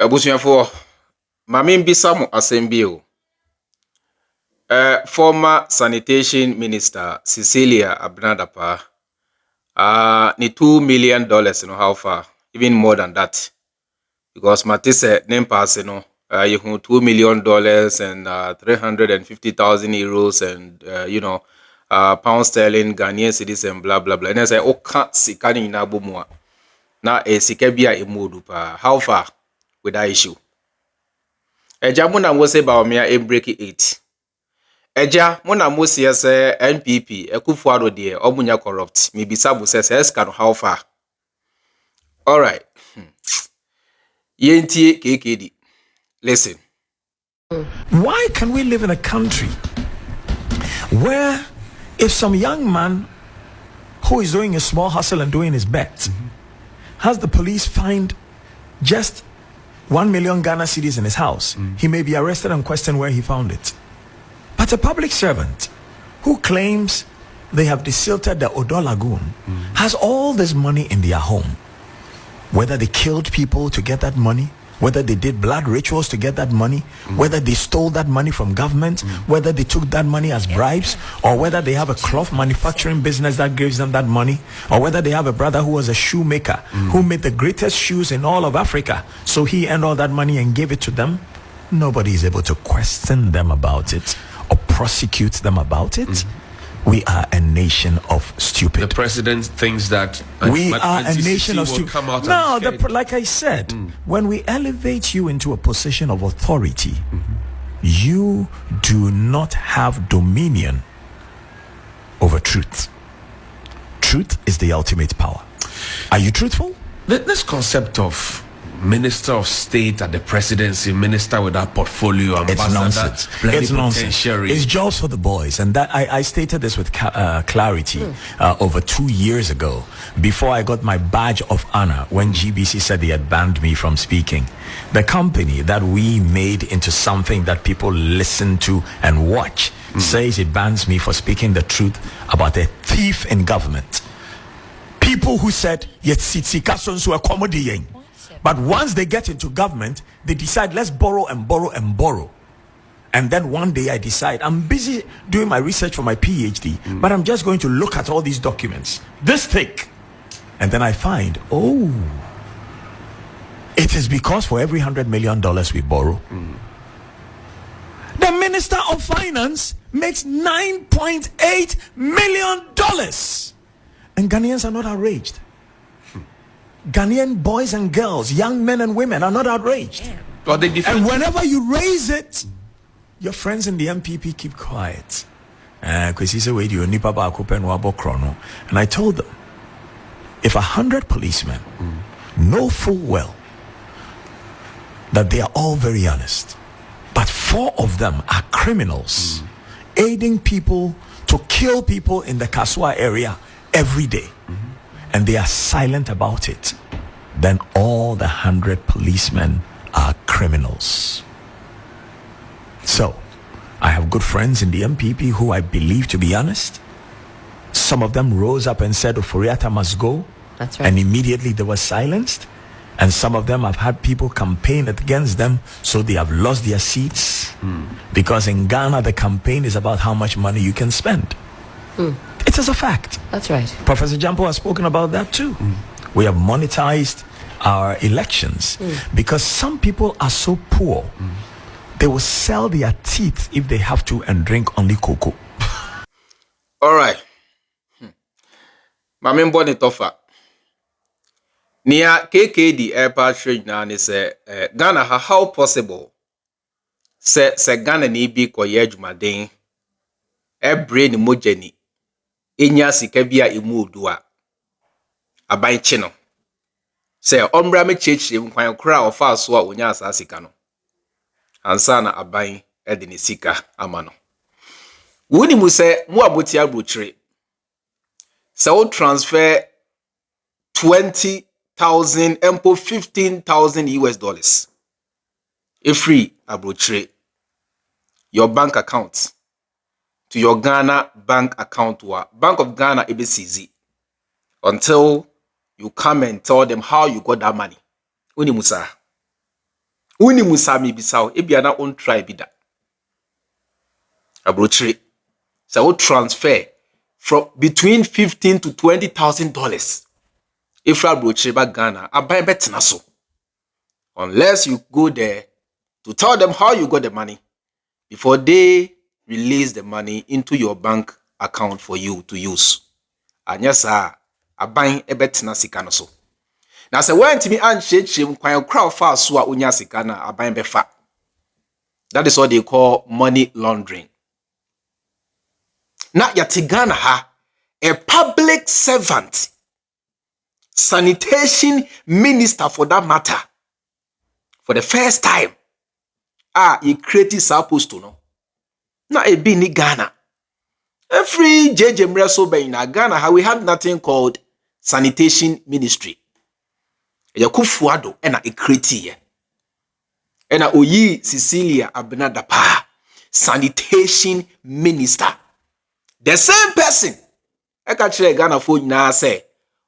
Abusuafo Mame mbisa mo asɛm o. Former sanitation minister Cecilia Dapaah. The $2 million no how far? Even more than that. Because Matisse name pass you have $2 million and 350,000 euros and pound sterling, Ghanaian cedis and blah blah blah. And I say okay sikani na bomwa. Na sikabia emodu pa. How far with that issue? Eja muna mwose ba omia break 8. Eja muna mwose yese NPP Akufo Addo de omunya corrupt. Mibisa bu se escan how far? All right. Yentie KKD. Listen. Why can we live in a country where if some young man who is doing a small hustle and doing his best has the police find just 1 million Ghana cedis in his house, he may be arrested and questioned where he found it. But a public servant who claims they have desilted the Odo Lagoon has all this money in their home. Whether they killed people to get that money, whether they did blood rituals to get that money, whether they stole that money from government, whether they took that money as bribes, or whether they have a cloth manufacturing business that gives them that money, or whether they have a brother who was a shoemaker who made the greatest shoes in all of Africa, so he earned all that money and gave it to them. Nobody is able to question them about it or prosecute them about it. We are a nation of stupid. The president thinks that we are a nation of stupid. No, like I said, when we elevate you into a position of authority, you do not have dominion over truth. Truth is the ultimate power. Are you truthful? This concept of minister of state at the presidency, minister with that portfolio, it's nonsense. It's nonsense. It's jobs for the boys, and that I stated this with clarity over 2 years ago, before I got my badge of honor when GBC said they had banned me from speaking. The company that we made into something that people listen to and watch says it bans me for speaking the truth about a thief in government. People who said yet sitsika accommodate. But once they get into government, they decide, let's borrow and borrow and borrow. And then one day I decide, I'm busy doing my research for my PhD, but I'm just going to look at all these documents, this thick. And then I find, oh, it is because for every $100 million we borrow, the Minister of Finance makes $9.8 million. And Ghanaians are not outraged. Ghanaian boys and girls, young men and women are not outraged. And whenever you raise it, your friends in the MPP keep quiet. And I told them, if 100 policemen know full well that they are all very honest, but 4 of them are criminals, aiding people to kill people in the Kaswa area every day, and they are silent about it, then all the 100 policemen are criminals. So, I have good friends in the MPP who I believe to be honest. Some of them rose up and said, Oforiatta must go. That's right. And immediately they were silenced. And some of them have had people campaign against them, so they have lost their seats. Because in Ghana, the campaign is about how much money you can spend. It is a fact. That's right. Professor Jampo has spoken about that too. We have monetized our elections because some people are so poor, they will sell their teeth if they have to and drink only cocoa. All right. Mame mboni tofa. Nia KKD airport na ni say Ghana how possible se Ghana ni bi koye adwumaden e brain mojani enya sika bia emu odua aban chi no se omra me chechire nkwan kura ofa so a onya asasika no ansa na aban e de ne sika ama no woni mu se mu aboti abrochire se o transfer 20,000 and $15,000 free abrochire your bank account to your Ghana bank account or Bank of Ghana ABCZ until you come and tell them how you got that money. Uni Musa. Uni musami bisaw ebia na on try bi da. Abrochire. So transfer from between $15,000 to $20,000. If you abrochire ba Ghana, aban betena so. Unless you go there to tell them how you got the money before they release the money into your bank account for you to use. And yes, sir, aban ebetena sika no so. Na se wantimi anchechim kwan crowd fa so a onya sika na aban befa. That is what they call money laundering. Na yate Ghana ha, a public servant, sanitation minister for that matter, for the first time, he created supposed to know. Na e be ni Ghana. Every JJ Mreso be in Ghana, how we had nothing called sanitation ministry. Akufo Addo ena e create ena oyi Cecilia Dapaah, sanitation minister. The same person eka kire Ghana fo nyina say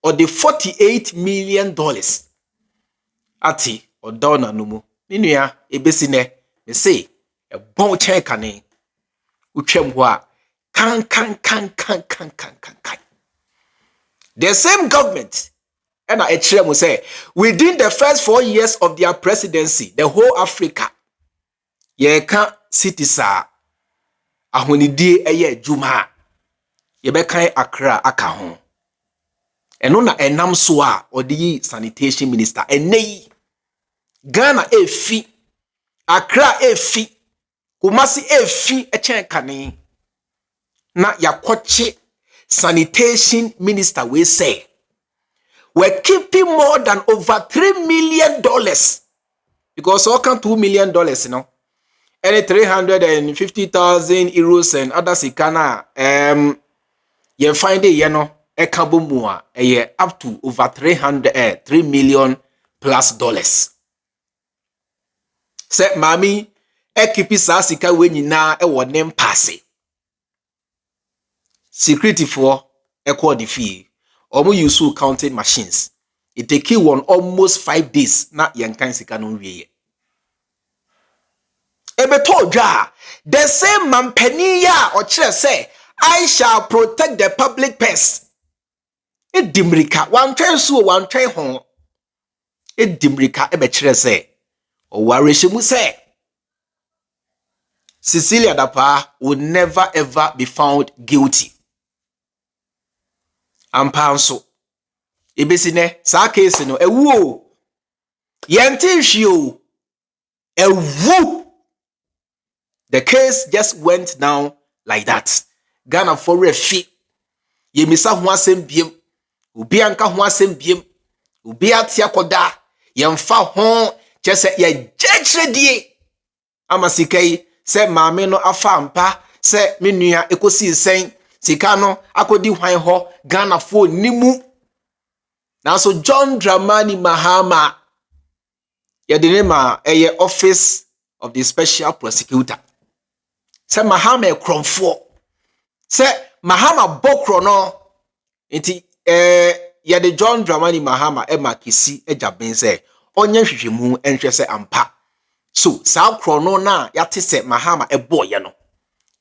or the $48 million ati odona numu ninua ebesi ne me say e bon chen kane utwem ho a kan. The same government and I will say within the first 4 years of their presidency, the whole Africa, ye can citisa ahonidi eye juma ye be kan Accra aka ho. Eno na enam so a odi sanitation minister enei Ghana efi Accra efi Kumasi efi echen kane na yakoche sanitation minister we say we're keeping more than over $3 million because all can $2 million, you know, and 350,000 euros and other sikana you find it, you know, a kabumua up to over 3 million plus dollars. Say mami keep sa sika we nyina e wo nem passe security for equal the fee. Omo use counting machines. It take one almost 5 days na yankan sika no wie. Ebeto dwa the same mampani ya o kire say I shall protect the public purse. Edimrika wan twen so wan twen ho. Edimrika ebe kire say o warehye mu say Cecilia Dapaah will never ever be found guilty. Ampanso ebesi ne sa case no ewu yente hwio ewu. The case just went down like that. Ghana for refi yemisa ho asem biem obi anka ho asem biem obi atia koda yemfa ho chese ye jechredie amasikai se maame no afa ampa se menua ekosi sen sika no akodi hwan ho Ghana fo nimu. Now so John Dramani Mahama yedinema office of the special prosecutor. Se Mahama kromfo. Se Mahama bokro no enti yede John Dramani Mahama makisi ejaben se onye hwehwemu enhwe se ampa. So sa krono na yate se Mahama boye no.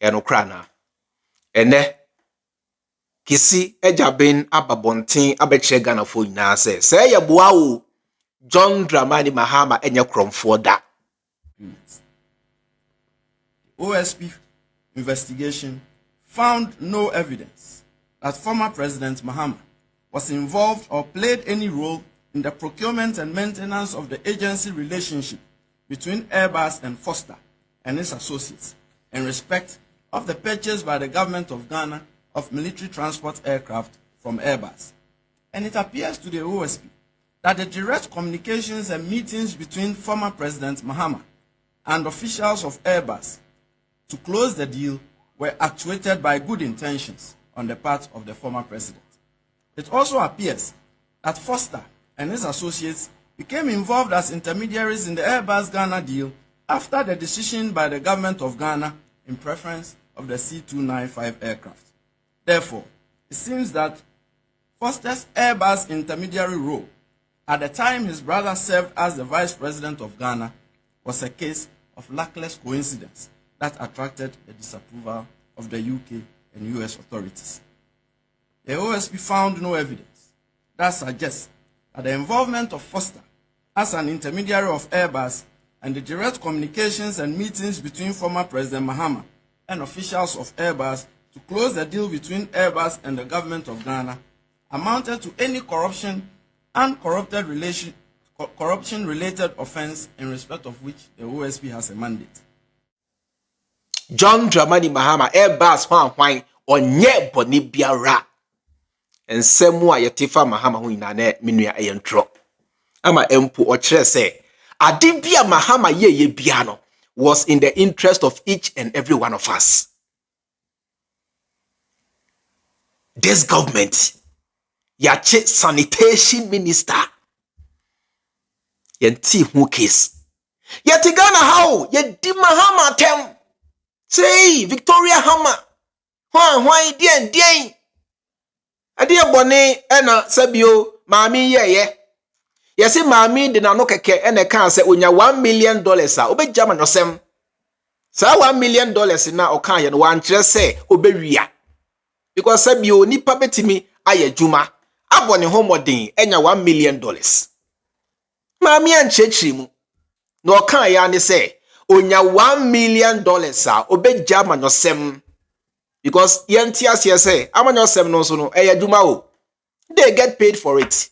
No kra na. Ene kisi ejaben ababonten abekye Ghana fo nyina se ye boa o John Dramani Mahama enye kromfo da. OSP investigation found no evidence that former President Mahama was involved or played any role in the procurement and maintenance of the agency relationship between Airbus and Foster and its associates in respect of the purchase by the government of Ghana of military transport aircraft from Airbus. And it appears to the OSP that the direct communications and meetings between former President Mahama and officials of Airbus to close the deal were actuated by good intentions on the part of the former president. It also appears that Foster and his associates became involved as intermediaries in the Airbus Ghana deal after the decision by the government of Ghana in preference of the C-295 aircraft. Therefore, it seems that Foster's Airbus intermediary role at the time his brother served as the vice president of Ghana was a case of luckless coincidence that attracted the disapproval of the UK and US authorities. The OSP found no evidence that suggests that the involvement of Foster as an intermediary of Airbus and the direct communications and meetings between former President Mahama and officials of Airbus to close the deal between Airbus and the government of Ghana amounted to any corruption and corruption-related offense in respect of which the OSP has a mandate. John Dramani Mahama Airbus hwan onye boni biara ensemu a yetifa Mahama ho nyina menua eyentro ama empu o kire se ade bia Mahama ye bia no was in the interest of each and every one of us. This government yache sanitation minister yenti hu case yeti Ghana how yedi Mahama tem say Victoria Hammer hwan dien ade bone ena sabio maami ye yesi maami de na no keke ena kan se onya $1 million a obejama nosem sa $1 million na okan ye no wan kire se obewia because sabio nipa betimi ayadwuma abone homodin enya $1 million maami anchechiri mu no okan ya ne se onya $1 million a obejama nosem because yentias say amanyosem no so no eyadwuma o they get paid for it.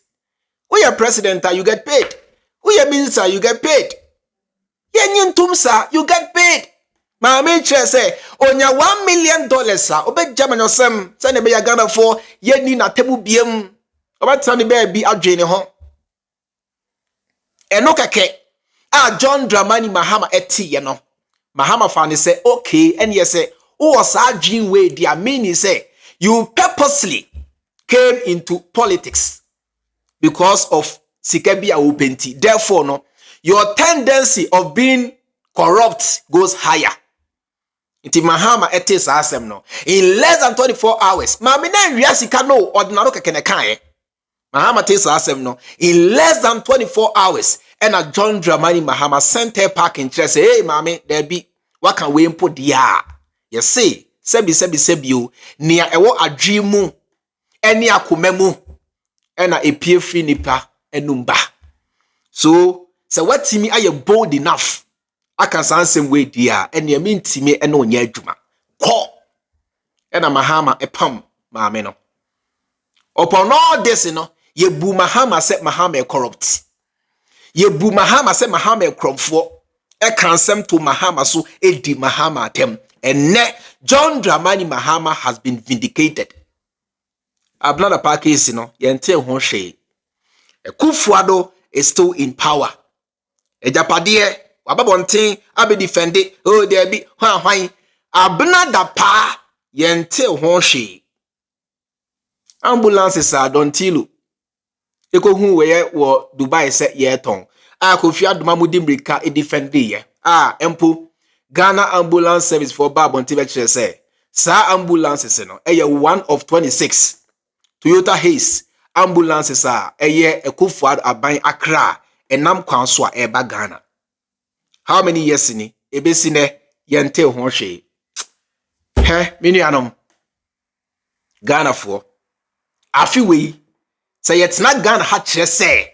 We are president, you get paid. We are minister, you get paid. Yenyin tumsa, you get paid. Maami che say onya $1 million obe German osem sane be ya Ghana for yeni na temu biem. Oba tani be bi adwene ho. Eno keke John Dramani Mahama eti ye no. Mahama fani say okay and yes say who was adwene way dia meaning say you purposely came into politics because of sikebia openti. Therefore, no, your tendency of being corrupt goes higher. Inti Mahama etis asem no. In less than 24 hours, Mamina Riasika no ordinary kekenekaye. Mahama tis asem no. In less than 24 hours, and a John Dramani Mahama sent her back in chair say, hey, mami, there be what can we input dia? You see, sebi you near ewo adrimu, any akumemu. Ena epie free nipa enumba. So what timi aye bold enough aka sansem we dia ene me ntimi ene onya adwuma ko ena Mahama epam maame no upon all this no ye bu Mahama say Mahama corrupt ye bu Mahama say Mahama kromfo e kansem to Mahama so edi Mahama atem ene John Dramani Mahama has been vindicated. Abnada Package, yente ho hwe. Akufo Addo is still in power. Ejapade wababonten abe defend oh there be hwan Abnada Dapaah yente ho hwe. Ambulances are dontilu. Eko hu we wo Dubai se yeton. Akufo Addo mamudi mrika e defend ye. Empo Ghana ambulance service for babonten be kire say sa ambulances no eye one of 26 Toyota Haze ambulances eye Akufo Addo aban Accra enam kwan so a eba Ghana. How many years ni ebesi ne yente ho hwe. Minuanom Ghana for afi we say yetna Ghana ha kire say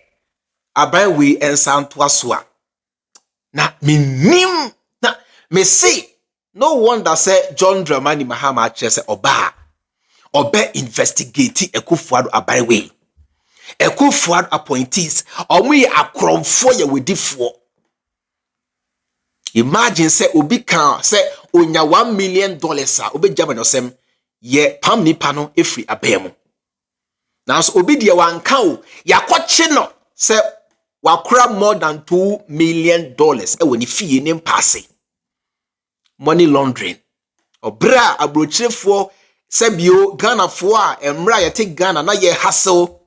aban we ensanto aso a na minim na me see no wonder say John Dramani Mahama kire say oba investigate Akufo Addo aban we. Akufo Addo appointees omuye akromfo ye wedifo. Imagine say obi kan say onya $1 million obi German osem ye pam nipa no efri abemu. Now so obi de wanka o yakwache no say wakura more than $2 million e woni fie ne mpase. Money laundering. Obra abrochirefo sebio Ghana fo a emra ye take Ghana na ye hustle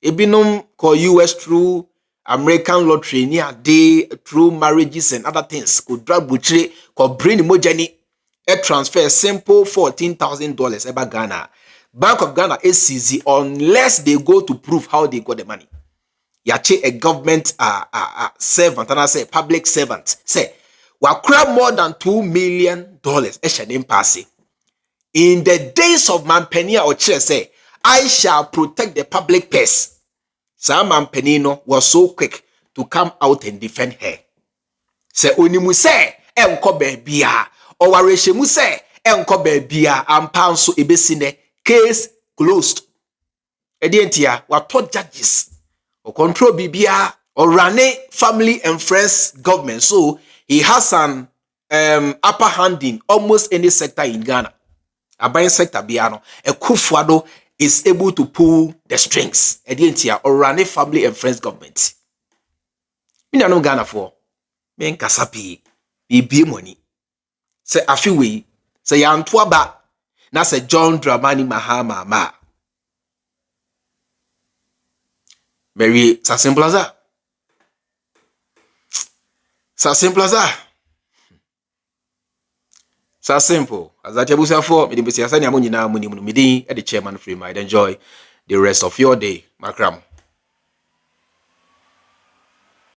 ebinom call US through American lottery ni ade through marriages and other things could drag butchery could bring mojani a transfer simple $14,000 eba Ghana. Bank of Ghana is easy unless they go to prove how they got the money. yache a government servant and I say public servant say wakura more than $2 million eshanim passe in the days of Mampenia or chair say I shall protect the public purse. Sam Mampenino was so quick to come out and defend her. Say onimu say enko bebia or wareshemu say enko bebia ampanso ebesine case closed. Edientia what taught judges or control bibia or rane family and friends government, so he has an upper hand in almost any sector in Ghana. A buying sector biano, Akufo Addo is able to pull the strings. Edientia or rane family and friends government. Me no Ghana for men kasapi be money. Say afiwe say yantoa ba na say John Dramani Mahama ma. Very it's as simple as that. It's as simple as that. It's as simple as that. You for me the chairman Freemind. Enjoy the rest of your day, Makram.